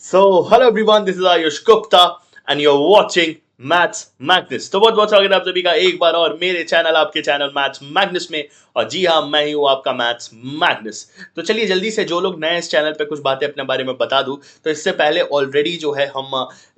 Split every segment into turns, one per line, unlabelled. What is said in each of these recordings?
Hello everyone, this is Ayush Gupta and you're watching Maths Magnus। तो बहुत बहुत स्वागत है आप सभी का एक बार और मेरे चैनल आपके चैनल मैथ्स मैग्नस में। और जी हाँ, मैं ही हूँ आपका मैथ्स मैग्नस। तो चलिए जल्दी से जो लोग नए इस चैनल पे कुछ बातें अपने बारे में बता दूं। तो इससे पहले ऑलरेडी जो है हम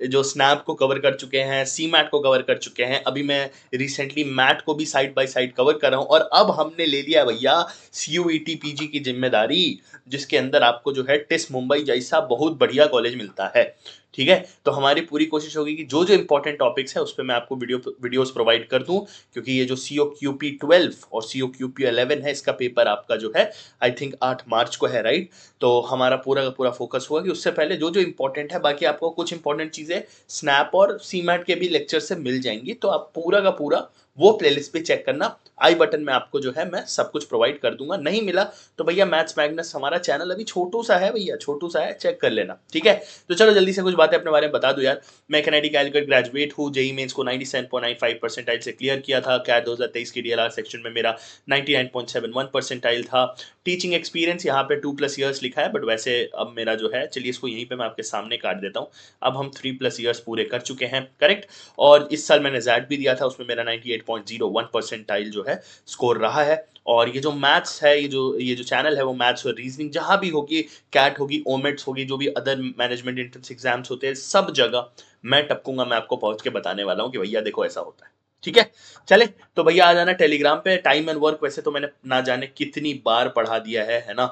जो स्नैप को कवर कर चुके हैं, सी मैट को कवर कर चुके हैं, अभी मैं रिसेंटली मैट को भी साइड बाय साइड कवर कर रहा हूँ। और अब हमने ले लिया भैया CUET PG की जिम्मेदारी, जिसके अंदर आपको जो है टिस मुंबई जैसा बहुत बढ़िया कॉलेज मिलता है। ठीक है, तो हमारी पूरी कोशिश होगी कि जो जो इंपॉर्टेंट टॉपिक्स है उस पर मैं आपको वीडियोस प्रोवाइड कर दूं, क्योंकि ये जो COQP 12 और COQP 11 है, इसका पेपर आपका जो है आई थिंक 8 मार्च को है, राइट। तो हमारा पूरा का पूरा फोकस हुआ कि उससे पहले जो जो इंपॉर्टेंट है, बाकी आपको कुछ इंपॉर्टेंट चीजें स्नैप और सीमैट के भी लेक्चर से मिल जाएंगी, तो आप पूरा का पूरा वो प्लेलिस्ट पे चेक करना। आई बटन में आपको जो है मैं सब कुछ प्रोवाइड कर दूंगा। नहीं मिला तो भैया मैथ्स मैग्नस हमारा चैनल अभी छोटू सा है भैया, छोटू सा है, चेक कर लेना। ठीक है, तो चलो जल्दी से कुछ बातें अपने बारे में बता दूं यार। मैं कैनेडी कैलकट ग्रेजुएट हूँ। जेई मेंस को 97.95 परसेंटाइल से क्लियर किया था। कैट 2023 की DLR सेक्शन में मेरा 99.71 परसेंटाइल था। टीचिंग एक्सपीरियंस यहाँ पे 2+ ईयर्स लिखा है, बट वैसे अब मेरा जो है, चलिए इसको यहीं पे मैं आपके सामने काट देता हूँ। अब हम 3+ ईयर्स पूरे कर चुके हैं, करेक्ट। और इस साल मैंने जैड भी दिया था, उसमें मेरा 98.01 परसेंटाइल जो है स्कोर रहा है। और ये जो मैथ्स है, ये जो चैनल है, वो मैथ्स और रीजनिंग जहां भी होगी, कैट होगी, ओमेट्स होगी, जो भी अदर मैनेजमेंट एंट्रेंस एग्जाम्स होते हैं, सब जगह मैं टपकूंगा, मैं आपको पहुंच के बताने वाला हूँ कि भैया देखो ऐसा होता है। ठीक है, चले तो भैया आ जाना टेलीग्राम पे। टाइम एंड वर्क वैसे तो मैंने ना जाने कितनी बार पढ़ा दिया है ना।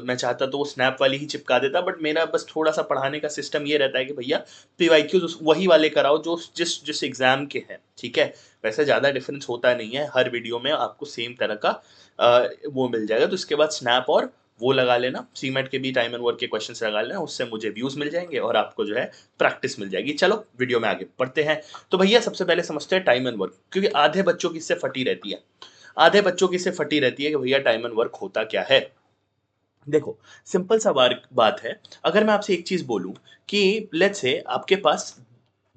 मैं चाहता तो वो स्नैप वाली ही चिपका देता, बट मेरा बस थोड़ा सा पढ़ाने का सिस्टम ये रहता है कि भैया PYQs वही वाले कराओ जो जिस जिस एग्जाम के हैं। ठीक है, वैसे ज़्यादा डिफरेंस होता नहीं है, हर वीडियो में आपको सेम तरह का वो मिल जाएगा। तो इसके बाद स्नैप और वो लगा लेना, सीमेट के भी टाइम एंड वर्क के क्वेश्चंस लगा लेना, उससे मुझे व्यूज मिल जाएंगे और आपको जो है प्रैक्टिस मिल जाएगी। चलो वीडियो में आगे बढ़ते हैं। तो भैया सबसे पहले समझते हैं टाइम एंड वर्क, क्योंकि आधे बच्चों की इससे फटी रहती है। आधे बच्चों की इससे फटी रहती है कि भैया टाइम एंड वर्क होता क्या है। देखो, सिंपल सा बात है। अगर मैं आपसे एक चीज बोलूं कि लेट्स से आपके पास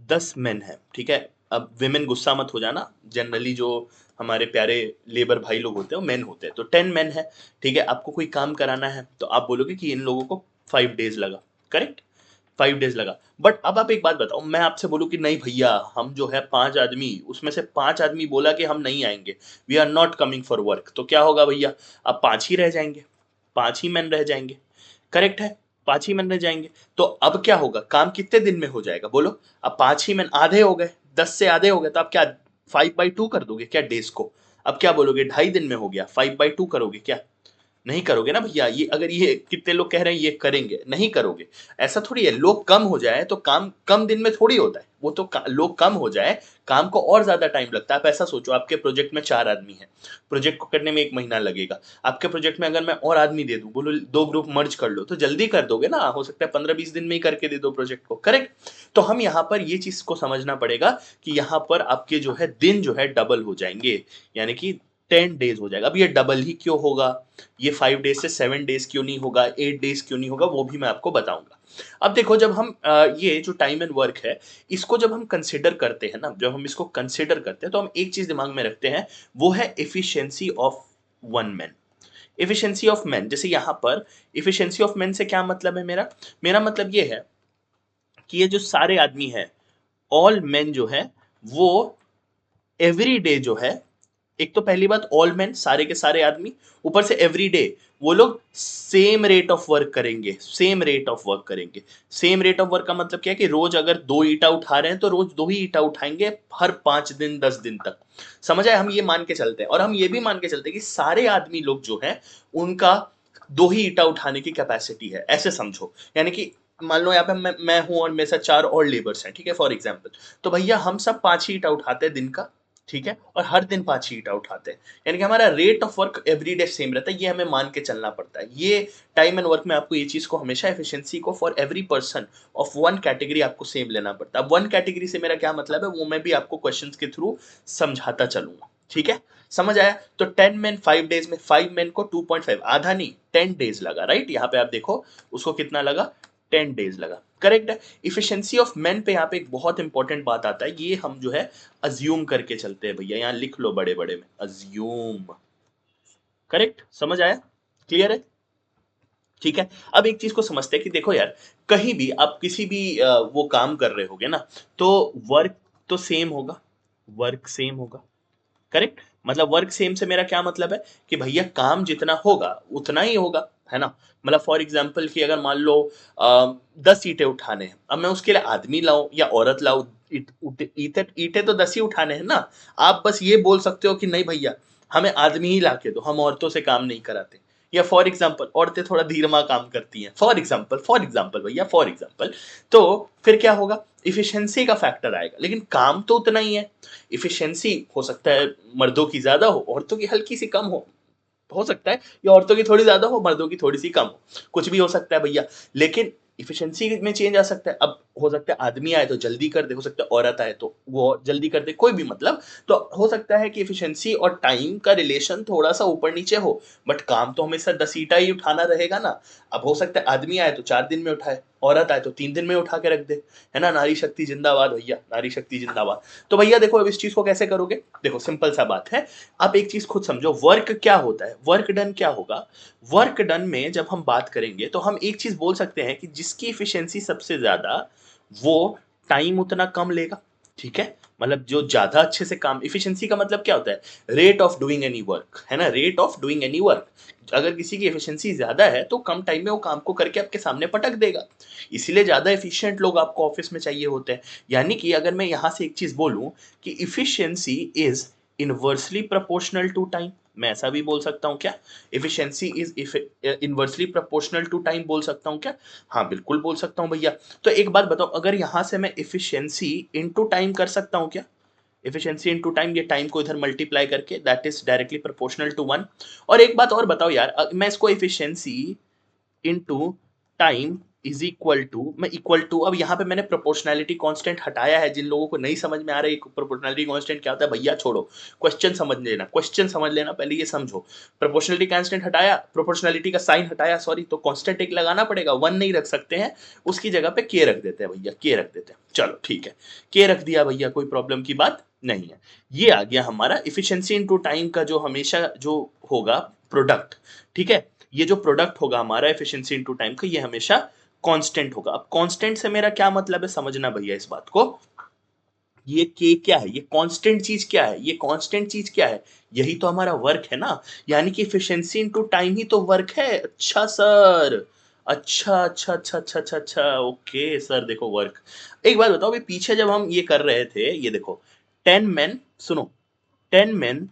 10 मेन है, ठीक है। अब विमेन गुस्सा मत हो जाना, जनरली जो हमारे प्यारे लेबर भाई लोग होते हैं वो मेन होते हैं। तो 10 मेन है, ठीक है। आपको कोई काम कराना है तो आप बोलोगे कि इन लोगों को 5 डेज लगा, करेक्ट। 5 डेज लगा। बट अब आप एक बात बताओ, मैं आपसे बोलूं कि नहीं भैया, हम जो है 5 आदमी, उसमें से 5 आदमी बोला कि हम नहीं आएंगे, we are not coming for work, तो क्या होगा भैया? अब 5 ही रह जाएंगे, 5 ही मैन रह जाएंगे, करेक्ट है। 5 ही मैन रह जाएंगे। तो अब क्या होगा, काम कितने दिन में हो जाएगा बोलो? अब 5 ही मैन आधे हो गए, 10 से आधे हो गए, तो आप क्या 5/2 कर दोगे क्या डेज को? अब क्या बोलोगे, 2.5 दिन में हो गया, 5/2 करोगे क्या? नहीं करोगे ना भैया। ये अगर ये कितने लोग कह रहे हैं ये करेंगे, नहीं करोगे। ऐसा थोड़ी है, लोग कम हो जाए तो काम कम दिन में थोड़ी होता है। वो तो लोग कम हो जाए, काम को और ज्यादा टाइम लगता है। आप ऐसा सोचो, आपके प्रोजेक्ट में 4 आदमी हैं, प्रोजेक्ट को करने में 1 महीना लगेगा। आपके प्रोजेक्ट में अगर मैं और आदमी दे दूं, बोलो 2 ग्रुप मर्ज कर लो, तो जल्दी कर दोगे ना, हो सकता है 15-20 दिन में ही करके दे दो प्रोजेक्ट को, करेक्ट। तो हम यहाँ पर ये चीज को समझना पड़ेगा कि यहाँ पर आपके जो है दिन जो है डबल हो जाएंगे, यानी कि 10 डेज हो जाएगा। अब ये डबल ही क्यों होगा, ये 5 डेज से 7 डेज क्यों नहीं होगा, 8 डेज क्यों नहीं होगा, वो भी मैं आपको बताऊंगा। अब देखो, जब हम ये जो टाइम एंड वर्क है, इसको जब हम कंसिडर करते हैं ना, जब हम इसको कंसिडर करते हैं, तो हम एक चीज दिमाग में रखते हैं, वो है efficiency of 1 man. Efficiency of man, जैसे यहाँ पर एफिशिएंसी ऑफ मैन से क्या मतलब है मेरा? मेरा मतलब ये है कि ये जो सारे आदमी हैं, ऑल मैन जो है, वो एवरी डे जो है, एक तो पहली बात ऑल मैन, सारे के सारे आदमी, ऊपर से एवरी डे वो लोग सेम रेट ऑफ वर्क करेंगे, सेम रेट ऑफ वर्क करेंगे। सेम रेट ऑफ वर्क का मतलब क्या है कि रोज अगर 2 ईटा उठा रहे हैं तो रोज 2 ही ईटा उठाएंगे, हर 5 दिन 10 दिन तक। समझ आए? हम ये मान के चलते हैं, और हम ये भी मान के चलते हैं कि सारे आदमी लोग जो है उनका 2 ही ईटा उठाने की कैपेसिटी है, ऐसे समझो। यानी कि मान लो यहाँ पे मैं हूं और मेरे साथ 4 और लेबर्स हैं, ठीक है, फॉर एग्जाम्पल। तो भैया हम सब 5 ही ईटा उठाते हैं दिन का, ठीक है, और हर दिन 5 ही ईटा उठाते हैं। यानी कि हमारा rate of work every day same रहता है, ये हमें मान के चलना पड़ता है। ये टाइम एंड वर्क में आपको ये चीज को हमेशा एफिशिएंसी को for every person of one category आपको सेम लेना पड़ता है। अब वन कैटेगरी से मेरा क्या मतलब है, वो मैं भी आपको क्वेश्चंस के थ्रू समझाता चलूंगा, ठीक है। समझ आया? तो 10 मैन 5 डेज में, 5 मैन को 2.5, आधा नहीं 10 डेज लगा, राइट। यहाँ पे आप देखो उसको कितना लगा, 10 डेज लगा, करेक्ट है। इफिशियंसी ऑफ मैन पे यहाँ पे एक बहुत इंपॉर्टेंट बात आता है, ये हम जो है अज्यूम करके चलते हैं भैया, यहाँ लिख लो बड़े बड़े में, अज्यूम, करेक्ट। समझ आया? क्लियर है? ठीक है। अब एक चीज को समझते हैं कि देखो यार, कहीं भी आप किसी भी वो काम कर रहे होगे ना, तो वर्क तो सेम होगा, वर्क सेम होगा, करेक्ट। मतलब वर्क सेम से मेरा क्या मतलब है कि भैया काम जितना होगा उतना ही होगा, है ना। मतलब फॉर एग्जाम्पल कि अगर मान लो 10 ईंटें उठाने हैं, अब मैं उसके लिए आदमी लाऊं या औरत लाऊं, ईंटें ईंटें तो 10 ही उठाने हैं ना। आप बस ये बोल सकते हो कि नहीं भैया, हमें आदमी ही ला के दो, हम औरतों से काम नहीं कराते। या फॉर एग्जाम्पल औरतें थोड़ा धीरमा काम करती हैं, फॉर एग्जाम्पल भैया, फॉर एग्जाम्पल। तो फिर क्या होगा, इफिशिएंसी का फैक्टर आएगा, लेकिन काम तो उतना ही है। इफिशिएंसी हो सकता है मर्दों की ज्यादा हो, औरतों की हल्की सी कम हो सकता है, या औरतों की थोड़ी ज्यादा हो, मर्दों की थोड़ी सी कम हो, कुछ भी हो सकता है भैया। लेकिन इफिशिएंसी में चेंज आ सकता है। अब हो सकता है आदमी आए तो जल्दी कर दे, हो सकता है औरत आए तो वो जल्दी कर दे, कोई भी मतलब। तो हो सकता है कि इफिशिएंसी और टाइम का रिलेशन थोड़ा सा ऊपर नीचे हो, बट काम तो हमेशा 10 ईंटा ही उठाना रहेगा ना। अब हो सकता है आदमी आए तो 4 दिन में उठाए, औरत आए तो 3 दिन में उठा के रख दे, है ना। नारी शक्ति जिंदाबाद भैया, नारी शक्ति जिंदाबाद। तो भैया देखो, अब इस चीज को कैसे करोगे, देखो सिंपल सा बात है। आप एक चीज खुद समझो, वर्क क्या होता है, वर्क डन क्या होगा। वर्क डन में जब हम बात करेंगे तो हम एक चीज बोल सकते हैं कि जिसकी एफिशिएंसी सबसे ज्यादा, वो टाइम उतना कम लेगा। ठीक है, मतलब जो ज्यादा अच्छे से काम, इफिशिएंसी का मतलब क्या होता है, rate of doing any work, है ना, rate of doing any work. अगर किसी की एफिशिएंसी ज्यादा है तो कम टाइम में वो काम को करके आपके सामने पटक देगा। इसीलिए ज्यादा एफिशिएंट लोग आपको ऑफिस में चाहिए होते हैं। यानी कि अगर मैं यहां से एक चीज बोलूं कि efficiency is inversely proportional to time, मैं ऐसा भी बोल सकता हूं क्या, efficiency is inversely proportional to time बोल सकता हूं क्या। हाँ बिल्कुल बोल सकता हूं भैया। तो एक बात बताओ, अगर यहां से मैं एफिशिएंसी इनटू टाइम कर सकता हूं क्या, एफिशिएंसी इनटू टाइम, ये टाइम को इधर मल्टीप्लाई करके, that is directly proportional to 1। और एक बात और बताओ यार, मैं इसको efficiency into time is equal to, मैं इक्वल टू, अब यहाँ पे मैंने प्रोपोर्शनैलिटी कांस्टेंट हटाया है। जिन लोगों को नहीं समझ में आ रहा है प्रोपोर्शनैलिटी कांस्टेंट क्या होता है, भैया छोड़ो, क्वेश्चन समझ लेना, क्वेश्चन समझ लेना, पहले ये समझो। प्रोपोर्शनैलिटी कांस्टेंट हटाया, प्रोपोर्शनैलिटी का साइन हटाया, सॉरी, तो कांस्टेंट एक लगाना पड़ेगा, 1 नहीं रख सकते हैं, उसकी जगह पे के रख देते हैं भैया, के रख देते हैं। चलो ठीक है, के रख दिया भैया, कोई प्रॉब्लम की बात नहीं है। ये आ गया हमारा इफिशिएंसी इनटू टाइम का जो हमेशा जो होगा प्रोडक्ट। ठीक है, ये जो प्रोडक्ट होगा हमारा एफिशिएंसी इनटू टाइम का, ये हमेशा कांस्टेंट होगा। अब कांस्टेंट से मेरा क्या मतलब है, समझना भैया इस बात को। ये के क्या है, ये कांस्टेंट चीज क्या है, ये कांस्टेंट चीज क्या है, यही तो हमारा वर्क है ना। यानी कि एफिशिएंसी इनटू टाइम ही तो वर्क है। अच्छा सर, अच्छा अच्छा अच्छा अच्छा अच्छा अच्छा, ओके सर। देखो वर्क, एक बात बताओ, अभी पीछे जब हम ये कर रहे थे, ये देखो 10 men, सुनो, 10 men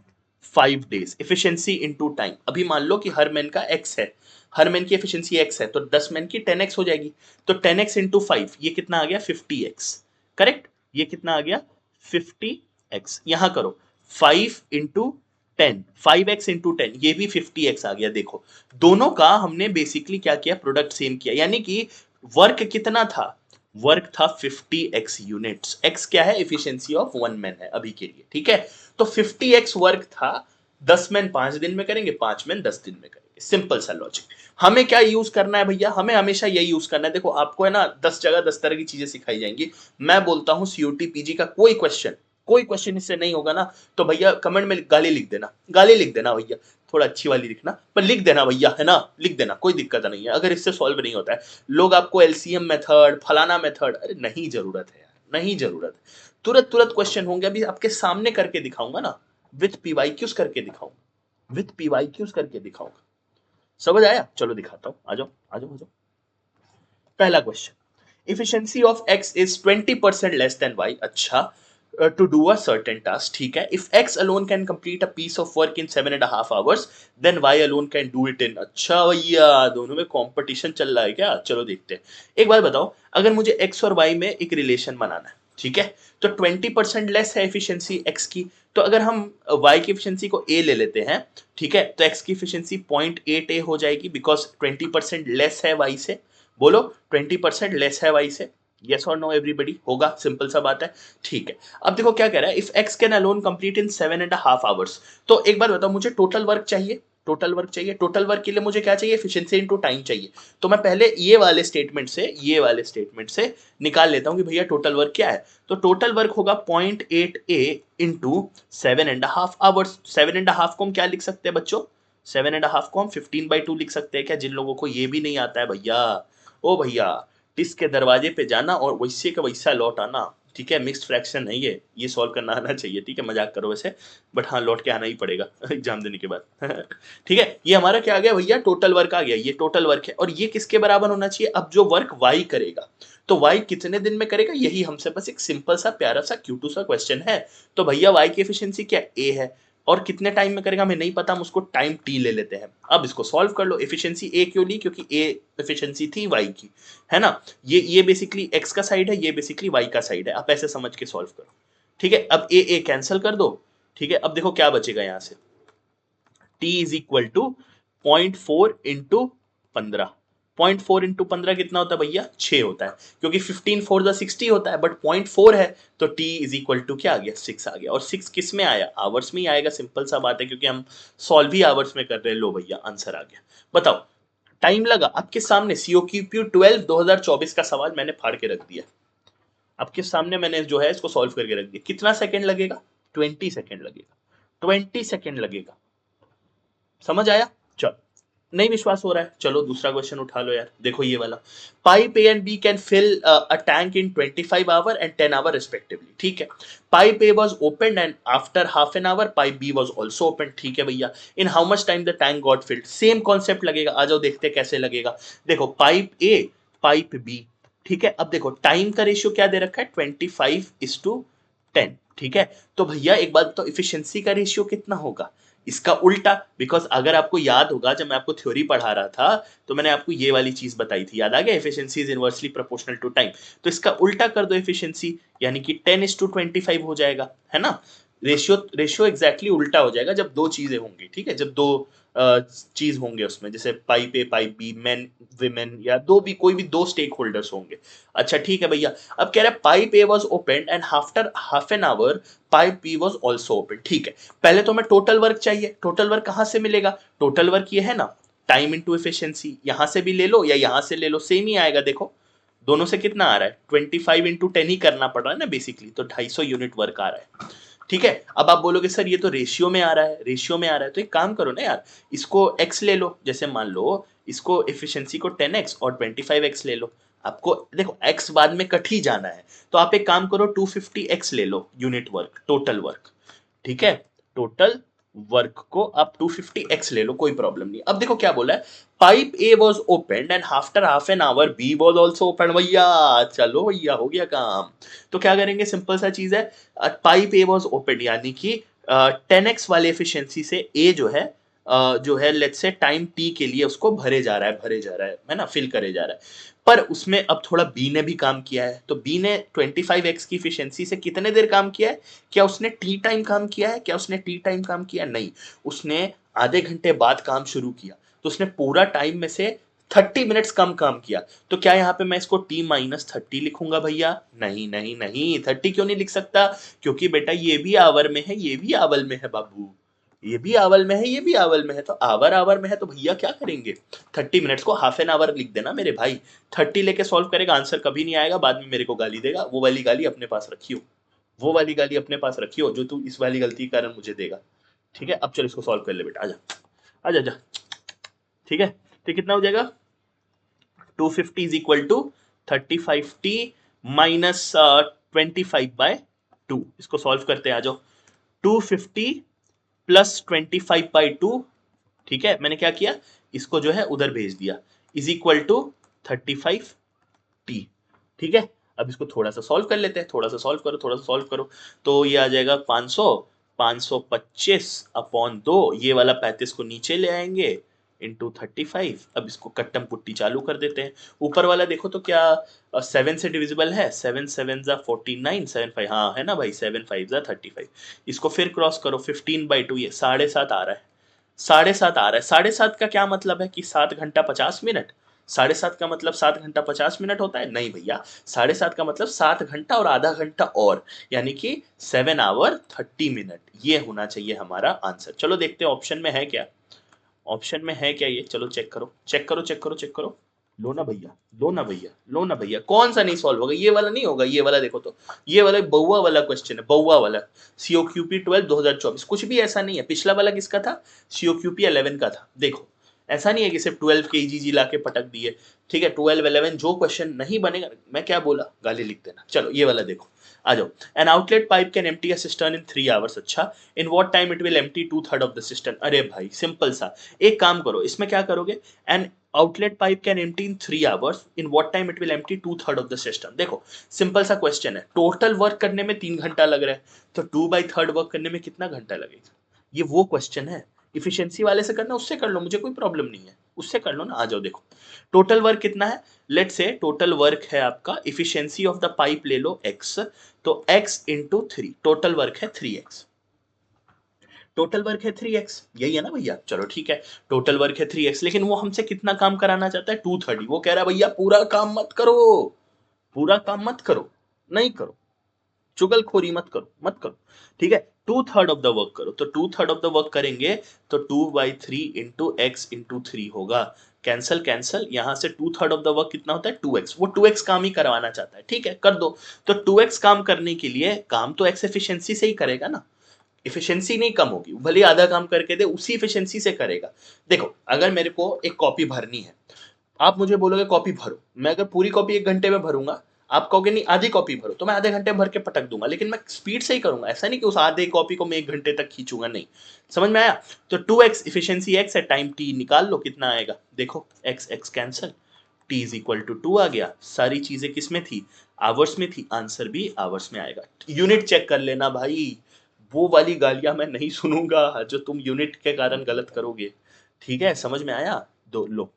5 days efficiency into time. अभी मान लो कि हर मैन का एक्स है, हर मैन की एफिशिएंसी एक्स है, तो 10 मैन की 10x हो जाएगी। तो 10x इंटू 5, ये कितना आ गया, 50x, करेक्ट। ये कितना आ गया, 50x। यहां करो 5 इंटू 10, 5x इंटू 10, ये भी 50x आ गया। देखो दोनों का हमने बेसिकली क्या किया, प्रोडक्ट सेम किया। यानी कि वर्क कितना था, वर्क था 50x यूनिट्स। x क्या है, एफिशिएंसी ऑफ 1 मैन है अभी के लिए, ठीक है। तो 50x वर्क था, 10 मैन 5 दिन में करेंगे, 5 मैन 10 दिन में करेंगे, सिंपल सा लॉजिक। हमें क्या यूज करना है भैया, हमें हमेशा यही यूज करना है। देखो आपको है ना 10 जगह 10 तरह की चीजें सिखाई जाएंगी। मैं बोलता हूँ सीयूटी पीजी का कोई क्वेश्चन इससे नहीं होगा ना, तो भैया कमेंट में गाली लिख देना, गाली लिख देना भैया, थोड़ा अच्छी वाली लिखना, पर लिख देना भैया, है ना, लिख देना, कोई दिक्कत नहीं है अगर इससे सॉल्व नहीं होता है। लोग आपको एलसीएम मेथड, फलाना मेथड, अरे नहीं जरूरत है यार, नहीं जरूरत है। तुरंत तुरंत क्वेश्चन होंगे, अभी आपके सामने करके दिखाऊंगा ना, विथ पीवाईक्यूज करके दिखाऊंगा, विथ पीवाईक्यूज करके दिखाऊंगा। समझ आया, चलो दिखाता हूं, आ जाओ आ जाओ आ जाओ। पहला question, efficiency of x is 20% less than y, अच्छा, to do a certain task, ठीक है। if x alone can complete a piece of work in 7.5 hours, then y alone can do it in, अच्छा भैया दोनों में competition चल रहा है क्या, चलो देखते हैं। एक बात बताओ, अगर मुझे x और y में एक रिलेशन बनाना है, ठीक है, तो 20% लेस है एफिशिएंसी x की, तो अगर हम y की एफिशिएंसी को a ले लेते हैं, ठीक है, तो x की एफिशिएंसी 0.8 a हो जाएगी, बिकॉज 20% लेस है y से। बोलो 20% लेस है वाई से, यस और नो एवरीबडी, होगा, सिंपल सा बात है। ठीक है, अब देखो क्या कह रहा है, if x can alone complete in 7.5 hours। तो एक बार बताओ, मुझे टोटल वर्क चाहिए, टोटल वर्क चाहिए, टोटल वर्क के लिए मुझे क्या चाहिए, एफिशिएंसी इनटू टाइम चाहिए। तो मैं पहले ये वाले स्टेटमेंट से निकाल लेता हूं कि भैया टोटल वर्क क्या है। तो टोटल वर्क होगा 0.8 a इंटू 7.5 hours। 7.5 को हम क्या लिख सकते हैं बच्चों, 7.5 को हम 15/2 लिख सकते हैं क्या? जिन लोगों को ये भी नहीं आता है भैया, ओ भैया, इसके दरवाजे पे जाना और वैसे का वैसा लौट आना, ठीक है? मिक्स्ड फ्रैक्शन है ये सॉल्व करना आना चाहिए, ठीक है? मजाक करो वैसे, बट हाँ लौट के आना ही पड़ेगा एग्जाम देने के बाद ठीक है? ये हमारा क्या आ गया भैया? टोटल वर्क आ गया, ये टोटल वर्क है। और ये किसके बराबर होना चाहिए? अब जो वर्क वाई करेगा, तो वाई कितने दिन में करेगा, यही हमसे बस एक सिंपल सा प्यारा सा क्यूटू सा क्वेश्चन है। तो भैया वाई की एफिशिएंसी क्या? ए है। और कितने टाइम में करेगा हमें नहीं पता, हम उसको टाइम टी ले लेते हैं। अब इसको सॉल्व कर लो। एफिशिएंसी ए क्यों ली? क्योंकि ए एफिशिएंसी थी वाई की, है ना? ये बेसिकली एक्स का साइड है, ये बेसिकली वाई का साइड है। आप ऐसे समझ के सॉल्व करो, ठीक है? अब ए कैंसिल कर दो, ठीक है? अब देखो क्या बचेगा यहां से, t is equal to 0.4 into 15। 0.4 into 15 कितना होता है भैया? 6 होता है, क्योंकि 15 4 द 60 होता है, बट 0.4 है, तो t इज इक्वल टू क्या आ गया? 6 आ गया। और 6 किस में आया? आवर्स में ही आएगा, सिंपल सा बात है, क्योंकि हम सॉल्व ही आवर्स में कर रहे हैं। लो भैया आंसर आ गया। बताओ, टाइम लगा आपके सामने, COQP 12 2024 का सवाल मैंने फाड़ के रख दिया आपके सामने, मैंने जो है इसको सॉल्व करके रख दिया। कितना सेकंड लगेगा? 20 सेकंड लगेगा, 20 सेकंड लगेगा। समझ आया? चलो, नहीं विश्वास हो रहा है, चलो दूसरा क्वेश्चन उठा लो यार। देखो ये वाला, pipe A and B can fill a tank in 25 hour and 10 hour respectively, ठीक है? Pipe A was opened and after half an hour pipe B was also open, ठीक है भैया? In how much time the tank got filled? Same concept लगेगा, आ जाओ देखते हैं कैसे लगेगा। देखो पाइप ए, पाइप बी, ठीक है? अब देखो टाइम का रेशियो क्या दे रखा है? 25:10, ठीक है? तो भैया एक बात तो, इफिशियंसी का रेशियो कितना होगा? इसका उल्टा। बिकॉज अगर आपको याद होगा, जब मैं आपको थ्योरी पढ़ा रहा था, तो मैंने आपको ये वाली चीज बताई थी, याद आ गया? Efficiency is inversely proportional to time. तो इसका उल्टा कर दो एफिशिएंसी, यानी कि 10:25 हो जाएगा, है ना? रेशियो रेशियो एग्जैक्टली उल्टा हो जाएगा जब दो चीजें होंगी, ठीक है? जब दो चीज होंगे उसमें, जैसे pipe A pipe B, man women, या दो भी, कोई भी दो स्टेक होल्डर्स होंगे। अच्छा ठीक है भैया। अब कह रहा है pipe A was open and after half an hour pipe B was also open, ठीक है? पहले तो हमें टोटल वर्क चाहिए। टोटल वर्क कहां से मिलेगा? टोटल वर्क ये है ना, टाइम इंटू एफिशिएंसी। यहां से भी ले लो या यहां से ले लो, सेम ही आएगा। देखो दोनों से कितना आ रहा है? 25 × 10 ही करना पड़ रहा है ना बेसिकली, तो 250 यूनिट वर्क आ रहा है, ठीक है? अब आप बोलोगे सर ये तो रेशियो में आ रहा है, रेशियो में आ रहा है, तो एक काम करो ना यार, इसको x ले लो। जैसे मान लो इसको एफिशिएंसी को 10x और 25x ले लो। आपको देखो x बाद में कट ही जाना है, तो आप एक काम करो 250x ले लो यूनिट वर्क, टोटल वर्क, ठीक है? टोटल वर्क को आप 250x ले लो, कोई प्रॉब्लम नहीं। अब देखो क्या बोला है, pipe A was open and after half an hour B was also open. भैया चलो भैया, हो गया काम। तो क्या करेंगे? सिंपल सा चीज है, पाइप ए वॉज ओपन, यानी कि 10x वाले एफिशिएंसी से ए जो है लेट्स से टाइम टी के लिए उसको भरे जा रहा है ना, फिल करे जा रहा है। पर उसमें अब थोड़ा बी ने भी काम किया है, तो बी ने 25x की एफिशिएंसी से कितने देर काम किया है? क्या उसने टी टाइम काम किया है? क्या उसने टी टाइम काम किया? नहीं, उसने आधे घंटे बाद काम शुरू किया, तो उसने पूरा टाइम में से 30 मिनट्स कम काम किया। तो क्या यहाँ पे मैं इसको t-30 लिखूंगा भैया? नहीं नहीं नहीं, 30 क्यों नहीं लिख सकता? क्योंकि बेटा ये भी आवर में है, ये भी आवल में है बाबू, ये भी आवल में है, ये भी आवल में है, तो आवर आवर में है, तो भैया क्या करेंगे? 30 मिनट्स को हाफ एन आवर लिख देना मेरे भाई। 30 लेके सॉल्व करेगा, आंसर कभी नहीं आएगा, बाद में मेरे को गाली देगा। वो वाली गाली अपने पास रखियो, वो वाली गाली अपने पास रखियो जो तू इस वाली गलती के कारण मुझे देगा, ठीक है? अब चल इसको सॉल्व कर ले बेटा, आजा आजा आजा, ठीक है? तो कितना हो जाएगा? 250 is equal to 35t minus 25/2। इसको सॉल्व करते हैं, आ जाओ। 250 प्लस 25/2, ठीक है? मैंने क्या किया, इसको जो है उधर भेज दिया, इज इक्वल टू 35t, ठीक है? अब इसको थोड़ा सा सॉल्व कर लेते हैं, थोड़ा सा सॉल्व करो, थोड़ा सा सॉल्व करो, तो ये आ जाएगा 525/2, ये वाला 35 को नीचे ले आएंगे इंटू 35। अब इसको कट्टम पुट्टी चालू कर देते हैं। ऊपर वाला देखो तो क्या 7 से डिविजिबल है? 7 7 जा 49, 7 5, हाँ है ना भाई, 7 5 जा 35। इसको फिर क्रॉस करो, 15/2, ये 7.5 आ रहा है, 7.5 आ रहा है। 7.5 का क्या मतलब है कि 7 घंटा 50 मिनट? 7.5 का मतलब 7 घंटा 50 मिनट होता है? नहीं भैया, 7.5 का मतलब 7 घंटा और आधा घंटा और, यानी कि 7 आवर 30 मिनट, ये होना चाहिए हमारा आंसर। चलो देखते हैं ऑप्शन में है क्या, ऑप्शन में है क्या ये, चलो चेक करो चेक करो चेक करो चेक करो। लो ना भैया, लो ना भैया, लो ना भैया, कौन सा नहीं सॉल्व होगा? ये वाला नहीं होगा, ये वाला देखो तो, ये वाला बउआ वाला क्वेश्चन है, बउआ वाला। COQP 12 2024 कुछ भी ऐसा नहीं है। पिछला वाला किसका था? COQP 11 का था। देखो ऐसा नहीं है कि सिर्फ 12 के EGG ला के पटक दिए, ठीक है। 12 11 जो क्वेश्चन नहीं बनेगा, मैं क्या बोला, गाली लिख देना। चलो ये वाला देखो, आ जाओ। An outlet pipe can empty a cistern in 3 hours. अच्छा, in what time it will empty 2/3 of the cistern. अरे भाई सिंपल सा, एक काम करो, इसमें क्या करोगे, N outlet pipe can empty in 3 hours, in what time it will empty 2/3 of the system. देखो सिंपल सा क्वेश्चन है, टोटल वर्क करने में 3 घंटा लग रहा है, तो 2/3 वर्क करने में कितना घंटा लगेगा? ये वो क्वेश्चन है। इफिशियंसी वाले से करना, उससे कर लो, मुझे कोई प्रॉब्लम नहीं है, उससे कर लो ना। आ जाओ देखो, टोटल वर्क कितना है, लेट से टोटल वर्क है आपका, इफिशियंसी ऑफ द पाइप ले लो x, तो x इंटू 3, टोटल वर्क है 3x, टोटल वर्क है 3x, यही है ना भैया? चलो ठीक है, टोटल वर्क है 3x, लेकिन वो हमसे कितना काम कराना चाहता है? 230। वो कह रहा है भैया पूरा काम मत करो, पूरा काम मत करो, नहीं करो, चुगलखोरी मत करो, मत करो, ठीक है। 2/3 ऑफ द वर्क करो, तो 2/3 ऑफ द वर्क करेंगे तो 2/3 इंटू एक्स इंटू 3 होगा। कैंसल कैंसल, यहां से 2/3 ऑफ द वर्क कितना होता है? 2x। वो 2x काम ही करवाना चाहता है, ठीक है, कर दो। तो 2x काम करने के लिए काम तो x एफिशिएंसी से ही करेगा ना, इफिशियंसी नहीं कम होगी, भले आधा काम करके दे, उसी इफिशियंसी से करेगा। देखो अगर मेरे को एक कॉपी भरनी है, आप मुझे बोलोगे कॉपी भरो, मैं अगर पूरी कॉपी 1 घंटे में भरूंगा, आप कहोगे नहीं आधी कॉपी भरो, तो मैं आधे घंटे में भर के पटक दूंगा, लेकिन मैं स्पीड से ही करूंगा। ऐसा नहीं कि उस आधे कॉपी को मैं 1 घंटे तक खींचूंगा, नहीं। समझ में आया? तो 2x इफिशियंसी x है, टाइम t निकाल लो कितना आएगा। देखो x x cancel, t is equal to 2 आ गया। सारी चीजें किस में थी? आवर्स में थी, आंसर भी आवर्स में आएगा। यूनिट चेक कर लेना भाई, वो वाली गालियां मैं नहीं सुनूंगा जो तुम यूनिट के कारण गलत करोगे, ठीक है? समझ में आया? दो लो,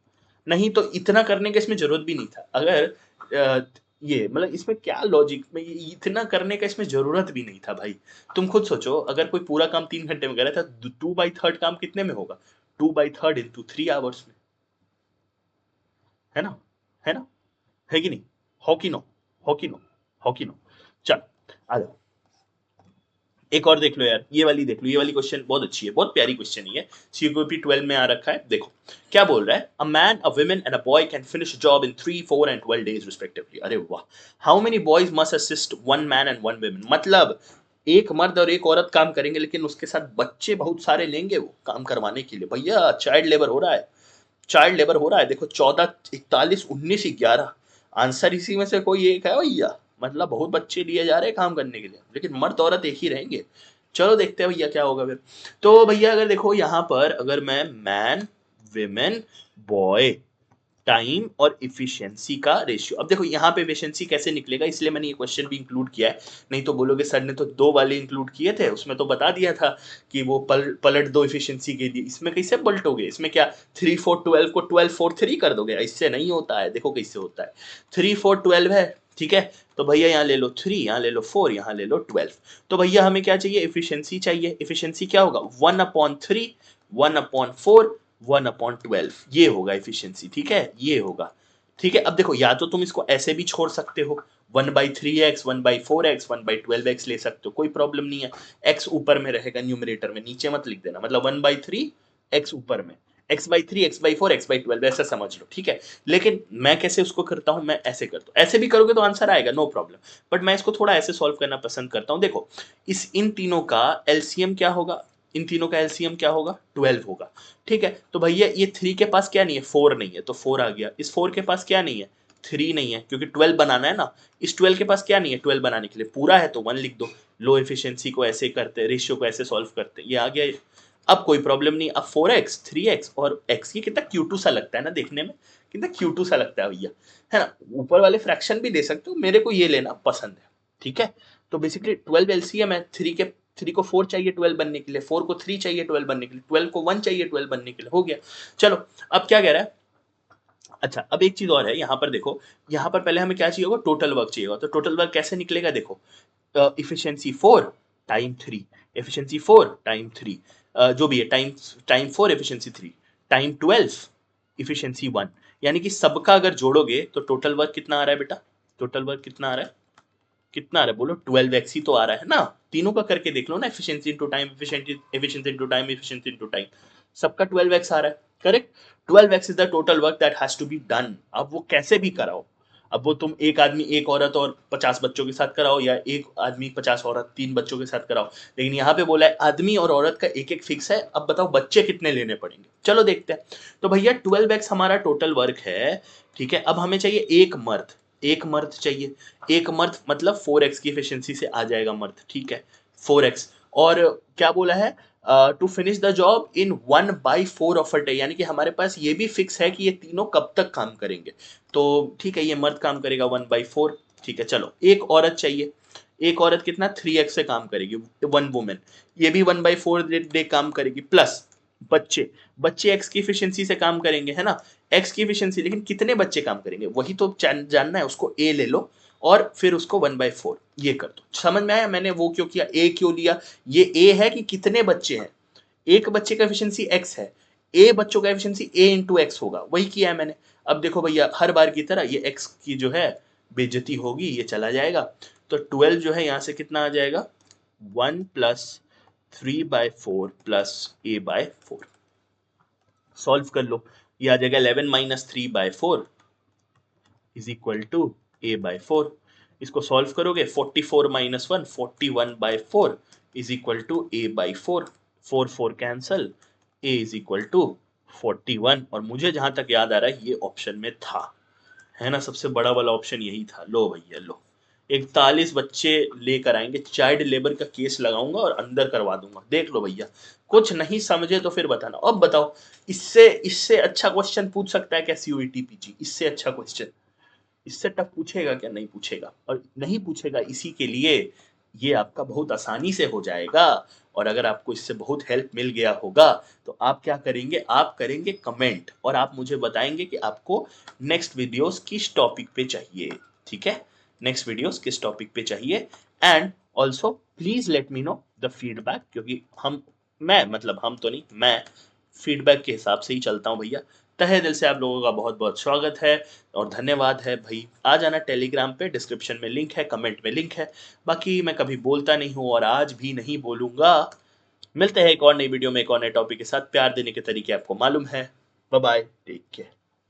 नहीं तो इतना करने का इसमें जरूरत भी नहीं था। अगर ये मतलब इसमें क्या लॉजिक में, ये इतना करने का इसमें जरूरत भी नहीं था भाई। तुम खुद सोचो, अगर कोई पूरा काम 3 घंटे में कर रहा था, 2/3 काम कितने में होगा? 2/3 इंटू 3 आवर्स में, है ना? है ना? है कि नहीं? हो कि नो? हो कि नो? हो कि नो? चल आ जाओ, एक और देख लो यार, ये वाली देख लो, ये वाली क्वेश्चन बहुत अच्छी है, बहुत प्यारी क्वेश्चन है ये। COP 12 में आ रखा है, देखो क्या बोल रहा है, a man a woman and a boy can finish job in 3 4 and 12 days respectively. अरे वाह, how many boys must assist one man and one woman. मतलब एक मर्द और एक औरत काम करेंगे, लेकिन उसके साथ बच्चे बहुत सारे लेंगे वो काम करवाने के लिए। भैया चाइल्ड लेबर हो रहा है, चाइल्ड लेबर हो रहा है। देखो 14 41 19 11, आंसर इसी में से कोई एक है भैया। मतलब बहुत बच्चे लिए जा रहे हैं काम करने के लिए, लेकिन मर्द औरत एक ही रहेंगे। चलो देखते हैं भैया क्या होगा फिर। तो भैया अगर देखो यहाँ पर, अगर मैं मैन विमेन बॉय टाइम और इफिशियंसी का रेशियो, अब देखो यहाँ पे एफिशिएंसी कैसे निकलेगा, इसलिए मैंने ये क्वेश्चन भी इंक्लूड किया है। नहीं तो बोलोगे सर ने तो 2 वाले इंक्लूड किए थे, उसमें तो बता दिया था कि वो पलट दो इफिशियंसी के लिए, इसमें कैसे पलटोगे? इसमें क्या 3 4 12 को 12 4 3 कर दोगे? इससे नहीं होता है, देखो कैसे होता है। 3 4 12 है, ठीक है, तो भैया यहाँ ले लो 3, यहाँ ले लो 4, यहाँ ले लो 12। तो भैया हमें क्या चाहिए? इफिशियंसी चाहिए। इफिशियंसी क्या होगा? 1/3, 1/4, 1/12, ये होगा एफिशिएंसी, ठीक है, ये होगा। ठीक है, अब देखो या तो तुम इसको ऐसे भी छोड़ सकते हो, 1/3x 1/4x 1/12x ले सकते हो, कोई प्रॉब्लम नहीं है। x ऊपर में रहेगा न्यूमरेटर में, नीचे मत लिख देना, मतलब 1/3 x ऊपर में, x/3 x/4 x/12 ऐसा समझ लो, ठीक है। लेकिन मैं कैसे उसको करता हूं, मैं ऐसे करता हूं, ऐसे भी करोगे तो आंसर आएगा, नो प्रॉब्लम। बट मैं इसको थोड़ा ऐसे सॉल्व करना पसंद करता हूं। देखो इस इन तीनों का एलसीएम क्या होगा? इन तीनों का एलसीएम क्या होगा? 12 होगा, ठीक है। तो भैया ये 3 के पास क्या नहीं है? 4 नहीं है, तो 4 आ गया। इस 4 के पास क्या नहीं है? 3 नहीं है, क्योंकि 12 बनाना है ना। इस 12 के पास क्या नहीं है? 12 बनाने के लिए पूरा है, तो 1 लिख दो। लो एफिशिएंसी को ऐसे करते, रेशियो को ऐसे सॉल्व करते, ये आ गया। अब कोई प्रॉब्लम नहीं। अब 4x 3x और x, ये कितना क्यूटू सा लगता है ना देखने में, कितना क्यूटू सा लगता है भैया, है ना? ऊपर वाले फ्रैक्शन भी दे सकते हो, मेरे को ये लेना पसंद है, ठीक है। तो बेसिकली 12 एलसीएम है, 3 को 4 चाहिए 12 बनने के लिए, 4 को 3 चाहिए 12 बनने के लिए, 12 को 1 चाहिए 12 बनने के लिए, हो गया। चलो अब क्या कह रहा है, अच्छा अब एक चीज और है यहाँ पर, देखो यहाँ पर पहले हमें क्या चाहिए होगा? टोटल वर्क चाहिए होगा। तो टोटल वर्क कैसे निकलेगा? देखो इफिशियंसी 4 टाइम 3, एफिशिएंसी 4 टाइम 3, जो भी है, time time 4 efficiency 3 time 12 efficiency 1, यानी कि सबका अगर जोड़ोगे तो टोटल वर्क कितना आ रहा है बेटा? टोटल वर्क कितना आ रहा है? कितना आ रहा है बोलो? 12x ही तो आ रहा है ना। तीनों का करके देख लो ना, efficiency into time, efficiency into time, efficiency into time, सबका 12x आ रहा है। Correct. 12x is the total work that has to be done. अब वो कैसे भी कराओ, अब वो तुम एक आदमी एक औरत और 50 बच्चों के साथ कराओ, या एक आदमी 50 औरत 3 बच्चों के साथ कराओ, लेकिन यहाँ पे बोला है आदमी और औरत का एक एक फिक्स है। अब बताओ बच्चे कितने लेने पड़ेंगे, चलो देखते हैं। तो भैया 12x हमारा टोटल वर्क है, ठीक है। अब हमें चाहिए एक मर्द, एक मर्द चाहिए। एक मर्द मतलब 4x की एफिशिएंसी से आ जाएगा मर्द, ठीक है, 4x। और क्या बोला है, to finish the job in 1/4 of a day, यानी कि हमारे पास ये भी फिक्स है कि ये तीनों कब तक काम करेंगे। तो ठीक है, ये मर्द काम करेगा 1/4, ठीक है। चलो एक औरत चाहिए, एक औरत कितना 3x से काम करेगी, 1 वुमेन, ये भी 1/4 डे काम करेगी। प्लस बच्चे, बच्चे x की एफिशिएंसी से काम करेंगे, है ना, x की एफिशिएंसी, लेकिन कितने बच्चे काम करेंगे वही तो जानना है। उसको a ले लो और फिर उसको 1/4 ये कर दो। समझ में आया मैंने वो क्यों किया, a क्यों लिया? ये a है कि कितने बच्चे हैं, एक बच्चे का एफिशिएंसी x है, a बच्चों का एफिशिएंसी a इंटू एक्स होगा, वही किया है मैंने। अब देखो भैया हर बार की तरह ये x की जो है बेइज्जती होगी, ये चला जाएगा। तो 12 जो है यहाँ से कितना आ जाएगा, 1 + 3/4 + a/4। सॉल्व कर लो, ये आ जाएगा 11 - 3/4 इज इक्वल टू a/4। इसको सॉल्व करोगे 44 - 1 41/4 is equal to a/4। 4 4 cancel, a is equal to 41। और मुझे जहां तक याद आ रहा है ये ऑप्शन में था, है ना, सबसे बड़ा वाला ऑप्शन यही था। लो भैया लो, 41 बच्चे लेकर आएंगे, चाइल्ड लेबर का केस लगाऊंगा और अंदर करवा दूंगा। देख लो भैया, कुछ नहीं समझे तो फिर बताना। अब बताओ, इससे इससे अच्छा क्वेश्चन पूछ सकता है क्या सीयूईटी पीजी? इससे अच्छा क्वेश्चन, इससे टफ पूछेगा क्या? नहीं पूछेगा, और नहीं पूछेगा इसी के लिए ये आपका बहुत आसानी से हो जाएगा। और अगर आपको इससे बहुत हेल्प मिल गया होगा तो आप क्या करेंगे, आप करेंगे कमेंट और आप मुझे बताएंगे कि आपको नेक्स्ट वीडियोस किस टॉपिक पे चाहिए, ठीक है, नेक्स्ट वीडियोस किस टॉपिक पे चाहिए। And also please let me know the feedback, क्योंकि मैं मतलब हम तो नहीं, मैं फीडबैक के हिसाब से ही चलता हूँ भैया। तहे दिल से आप लोगों का बहुत बहुत स्वागत है और धन्यवाद है भाई। आ जाना टेलीग्राम पे, डिस्क्रिप्शन में लिंक है, कमेंट में लिंक है। बाकी मैं कभी बोलता नहीं हूँ और आज भी नहीं बोलूंगा। मिलते हैं एक और नई वीडियो में एक और नए टॉपिक के साथ। प्यार देने के तरीके आपको मालूम है। Bye bye, take care.